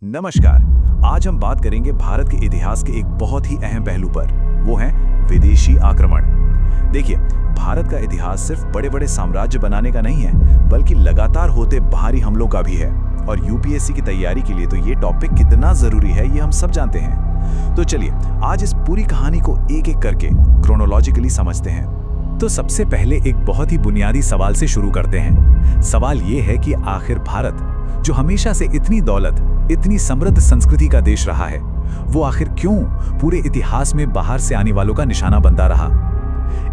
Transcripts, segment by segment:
नमस्कार। आज हम बात करेंगे भारत के इतिहास के एक बहुत ही अहम पहलू पर। वो है विदेशी आक्रमण। देखिए, भारत का इतिहास सिर्फ बड़े बड़े साम्राज्य बनाने का नहीं है, बल्कि लगातार होते बाहरी हमलों का भी है। और यूपीएससी की तैयारी के लिए तो ये टॉपिक कितना जरूरी है, ये हम सब जानते हैं। तो चलिए आज इस पूरी कहानी को एक एक करके क्रोनोलॉजिकली समझते हैं। तो सबसे पहले एक बहुत ही बुनियादी सवाल से शुरू करते हैं। सवाल ये है कि आखिर भारत, जो हमेशा से इतनी दौलत, इतनी समृद्ध संस्कृति का देश रहा है, वो आखिर क्यों पूरे इतिहास में बाहर से आने वालों का निशाना बनता रहा?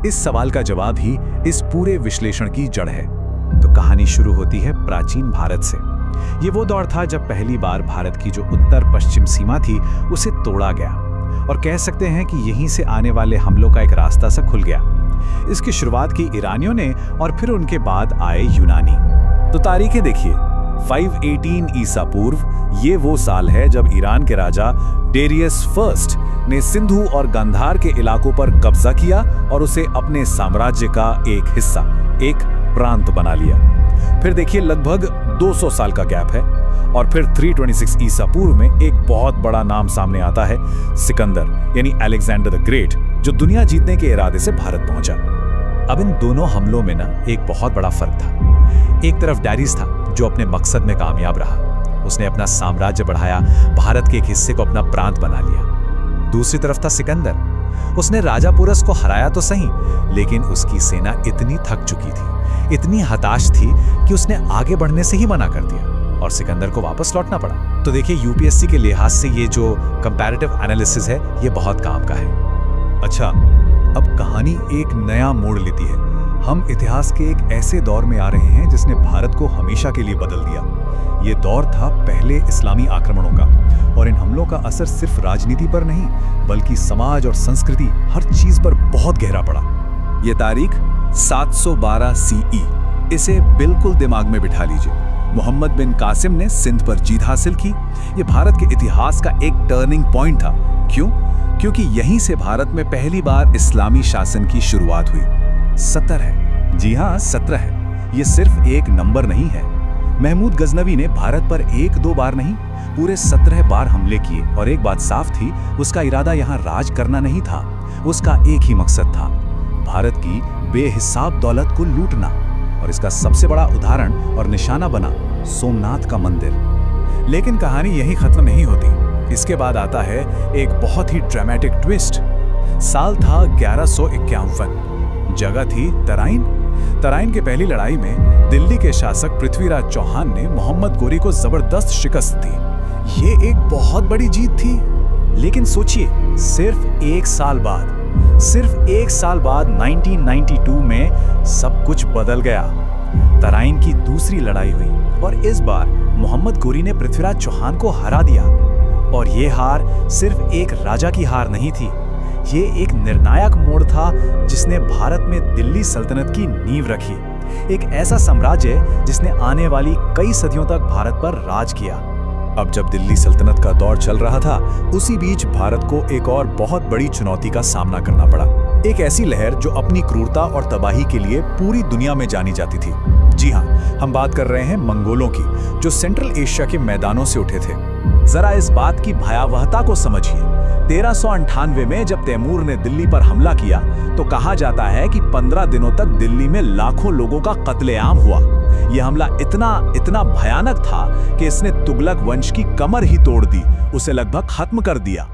इस सवाल का जवाब ही इस पूरे विश्लेषण की जड़ है। तो कहानी शुरू होती है प्राचीन भारत से। ये वो दौर था जब पहली बार भारत की जो उत्तर पश्चिम सीमा थी उसे तोड़ा गया, और कह सकते हैं कि यहीं से आने वाले हमलों का एक रास्ता सा खुल गया। इसकी शुरुआत की ईरानियों ने, और फिर उनके बाद आए यूनानी। तो तारीखें देखिए, 518 ईसा पूर्व, ये वो साल है जब ईरान के राजा डेरियस फर्स्ट ने सिंधु और गांधार के इलाकों पर कब्जा किया और उसे अपने साम्राज्य का एक हिस्सा, एक प्रांत बना लिया। फिर देखिए, लगभग 200 साल का गैप है, और फिर 326 ईसा पूर्व में एक बहुत बड़ा नाम सामने आता है, सिकंदर यानी अलेक्जेंडर द ग्रेट, जो दुनिया जीतने के इरादे से भारत पहुंचा। अब इन दोनों हमलों में ना एक बहुत बड़ा फर्क था। एक तरफ डेरियस था जो अपने मकसद में कामयाब रहा, उसने अपना साम्राज्य बढ़ाया, भारत के एक हिस्से को अपना प्रांत बना लिया। दूसरी तरफ था सिकंदर, उसने राजा पुरस को हराया तो सही, लेकिन उसकी सेना इतनी थक चुकी थी, इतनी हताश थी कि उसने आगे बढ़ने से ही मना कर दिया और सिकंदर को वापस लौटना पड़ा। तो देखिए, यूपीएससी के लिहाज से ये जो कंपैरेटिव एनालिसिस है, ये बहुत काम का है। अच्छा, अब कहानी एक नया मोड़ लेती है। हम इतिहास के एक ऐसे दौर में आ रहे हैं जिसने भारत को हमेशा के लिए बदल दिया। ये दौर था पहले इस्लामी आक्रमणों का, और इन हमलों का असर सिर्फ राजनीति पर नहीं, बल्कि समाज और संस्कृति, हर चीज पर बहुत गहरा पड़ा। ये तारीख 712 सीई, इसे बिल्कुल दिमाग में बिठा लीजिए। मोहम्मद बिन कासिम ने सिंध पर जीत हासिल की। ये भारत के इतिहास का एक टर्निंग पॉइंट था। क्यों? क्योंकि यहीं से भारत में पहली बार इस्लामी शासन की शुरुआत हुई। 17 है, जी हाँ 17 है। ये सिर्फ एक नंबर नहीं है। महमूद गजनवी ने भारत पर एक दो बार नहीं, पूरे 17 बार हमले किए, और एक बात साफ थी, उसका इरादा यहाँ राज करना नहीं था, उसका एक ही मकसद था, भारत की बेहिसाब दौलत को लूटना। और इसका सबसे बड़ा उदाहरण और निशाना बना सोमनाथ का मंदिर। लेकिन कहानी यही खत्म नहीं होती। इसके बाद आता है एक बहुत ही ड्रामेटिक ट्विस्ट। साल था 1151, जगह थी तराइन। तराइन की पहली लड़ाई में दिल्ली के शासक पृथ्वीराज चौहान ने मोहम्मद गोरी को जबरदस्त शिकस्त दी। ये एक बहुत बड़ी जीत थी। लेकिन सोचिए, सिर्फ एक साल बाद 1992 में सब कुछ बदल गया। तराइन की दूसरी लड़ाई हुई, और इस बार मोहम्मद गोरी ने पृथ्वीराज चौहान को हरा दिया। और ये हार सिर्फ एक राजा की हार नहीं थी, ये एक निर्णायक मोड़ था जिसने भारत में दिल्ली सल्तनत की नींव रखी। एक ऐसा साम्राज्य जिसने आने वाली कई सदियों तक भारत पर राज किया। अब जब दिल्ली सल्तनत का दौर चल रहा था, उसी बीच भारत को एक और बहुत बड़ी चुनौती का सामना करना पड़ा। एक ऐसी लहर जो अपनी क्रूरता और तबाही के लिए पूरी दुनिया में जानी जाती थी। जी हाँ, हम बात कर रहे हैं मंगोलों की, जो सेंट्रल एशिया के मैदानों से उठे थे। जरा इस बात की भयावहता को समझिए। 1398 में जब तैमूर ने दिल्ली पर हमला किया, तो कहा जाता है कि 15 दिनों तक दिल्ली में लाखों लोगों का कत्लेआम हुआ। यह हमला इतना भयानक था कि इसने तुगलक वंश की कमर ही तोड़ दी, उसे लगभग खत्म कर दिया।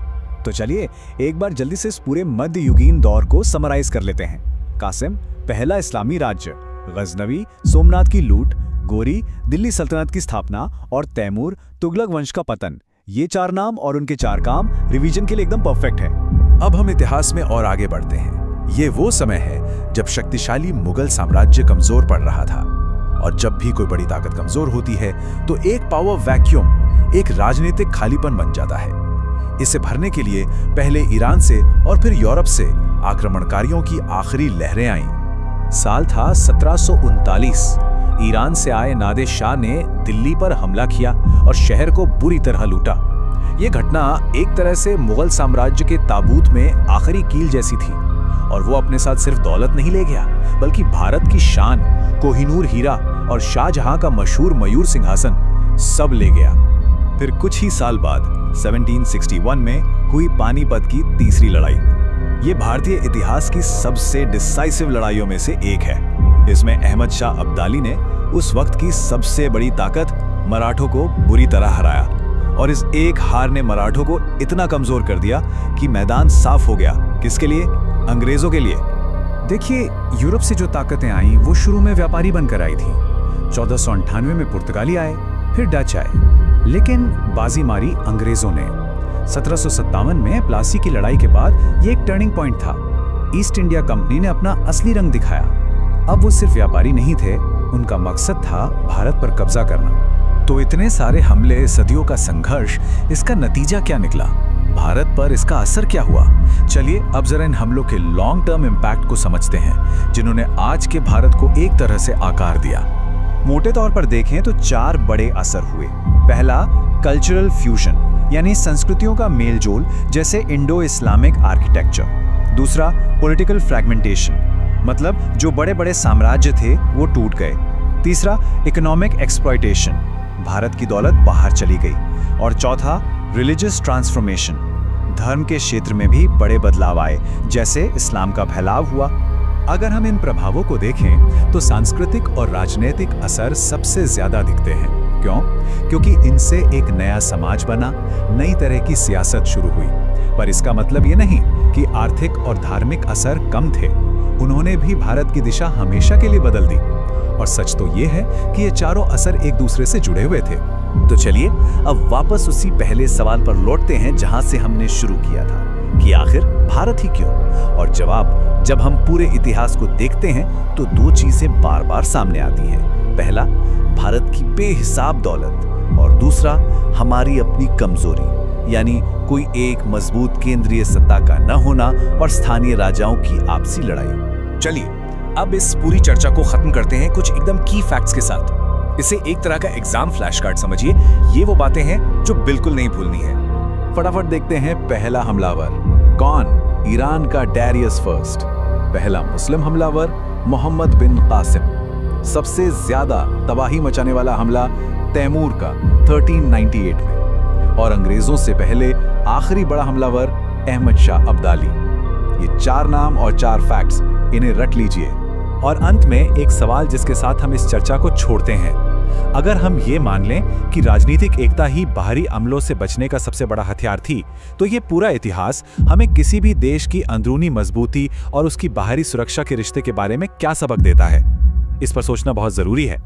तो चलिए एक बार जल्दी से इस पूरे मध्ययुगीन दौर को समराइज कर लेते हैं। कासिम, पहला इस्लामी राज्य, गजनवी, सोमनाथ की लूट, गोरी, दिल्ली सल्तनत की स्थापना, और तैमूर, तुगलक वंश का पतन। ये 4 नाम और उनके 4 काम रिवीजन के लिए एकदम परफेक्ट है। अब हम इतिहास में और आगे बढ़ते हैं। ये वो समय है जब शक्तिशाली मुगल साम्राज्य कमजोर पड़ रहा था, और जब भी कोई बड़ी ताकत कमजोर होती है तो एक पावर वैक्यूम, एक राजनीतिक खालीपन बन जाता है। इसे भरने के लिए पहले ईरान से और फिर यूरोप से आक्रमणकारियों की आखिरी लहरें आईं। साल था 1739। ईरान से आए नादिर शाह ने दिल्ली पर हमला किया और शहर को बुरी तरह लूटा। यह घटना एक तरह से मुगल साम्राज्य के ताबूत में आखिरी कील जैसी थी, और वो अपने साथ सिर्फ दौलत नहीं ले गया, बल्कि भारत की शान, कोहिनूर हीरा और शाहजहां का मशहूर मयूर सिंहासन सब ले गया। फिर कुछ ही साल बाद 1761 में हुई पानीपत की तीसरी लड़ाई। ये भारतीय इतिहास की सबसे डिसाइसिव लड़ाइयों में से एक है। इसमें अहमद शाह अब्दाली ने उस वक्त की सबसे बड़ी ताकत मराठों को बुरी तरह हराया, और इस एक हार ने मराठों को इतना कमजोर कर दिया कि मैदान साफ हो गया। किसके लिए? अंग्रेजों के लिए। देखिए, यूरोप से जो ताकतें आईं वो शुरू में व्यापारी बनकर आई थी। 1498 में पुर्तगाली आए, फिर डच आए, लेकिन बाजी मारी अंग्रेजों ने। 1757 में प्लासी की लड़ाई के बाद ये एक टर्निंग पॉइंट था। ईस्ट इंडिया कंपनी ने अपना असली रंग दिखाया। अब वो सिर्फ व्यापारी नहीं थे, उनका मकसद था भारत पर कब्जा करना। तो इतने सारे हमले, सदियों का संघर्ष, इसका नतीजा क्या निकला? भारत पर इसका असर क्या हुआ? चलिए अब जरा इन हमलों के लॉन्ग टर्म इम्पैक्ट को समझते हैं, जिन्होंने आज के भारत को एक तरह से आकार दिया। मोटे तौर पर देखें तो 4 बड़े असर हुए। पहला, कल्चरल फ्यूजन, यानी संस्कृतियों का मेलजोल, जैसे इंडो इस्लामिक आर्किटेक्चर। दूसरा, पॉलिटिकल फ्रैगमेंटेशन, मतलब जो बड़े बड़े साम्राज्य थे वो टूट गए। तीसरा, इकोनॉमिक एक्सप्लॉयटेशन, भारत की दौलत बाहर चली गई। और चौथा, रिलीजियस ट्रांसफॉर्मेशन, धर्म के क्षेत्र में भी बड़े बदलाव आए, जैसे इस्लाम का फैलाव हुआ। अगर हम इन प्रभावों को देखें तो सांस्कृतिक और राजनीतिक असर सबसे ज्यादा दिखते हैं। क्यों? क्योंकि इनसे एक नया समाज बना, नई तरह की सियासत शुरू हुई। पर इसका मतलब ये नहीं कि आर्थिक और धार्मिक असर कम थे। उन्होंने भी भारत की दिशा हमेशा के लिए बदल दी। और सच तो ये है कि ये चारों असर एक दूसरे से जुड़े हुए थे। तो चलिए अब वापस उसी पहले सवाल पर लौटते हैं जहां से हमने शुरू किया था, कि आखिर भारत ही क्यों? और जवाब, जब हम पूरे इतिहास को देखते हैं तो 2 चीजें बार बार सामने आती हैं। पहला, भारत की बेहिसाब दौलत, और दूसरा, हमारी अपनी कमजोरी, यानी कोई एक मजबूत केंद्रीय सत्ता का न होना और स्थानीय राजाओं की आपसी लड़ाई। चलिए अब इस पूरी चर्चा को खत्म करते हैं कुछ एकदम की फैक्ट्स के साथ। इसे एक तरह का एग्जाम फ्लैश कार्ड समझिए। ये वो बातें हैं जो बिल्कुल नहीं भूलनी है। फटाफट देखते हैं। पहला हमलावर कौन? ईरान का डैरियस फर्स्ट। पहला मुस्लिम हमलावर मोहम्मद बिन कासिम। सबसे ज्यादा तबाही मचाने वाला हमला तैमूर का 1398 में। और अंग्रेजों से पहले आखिरी बड़ा हमलावर अहमद शाह अब्दाली। ये 4 नाम और 4 फैक्ट्स, इन्हें रट लीजिए। और अंत में एक सवाल जिसके साथ हम इस चर्चा को छोड़ते हैं। अगर हम ये मान लें कि राजनीतिक एकता ही बाहरी अमलों से बचने का सबसे बड़ा हथियार थी, तो ये पूरा इतिहास हमें किसी भी देश की अंदरूनी मजबूती और उसकी बाहरी सुरक्षा के रिश्ते के बारे में क्या सबक देता है? इस पर सोचना बहुत जरूरी है।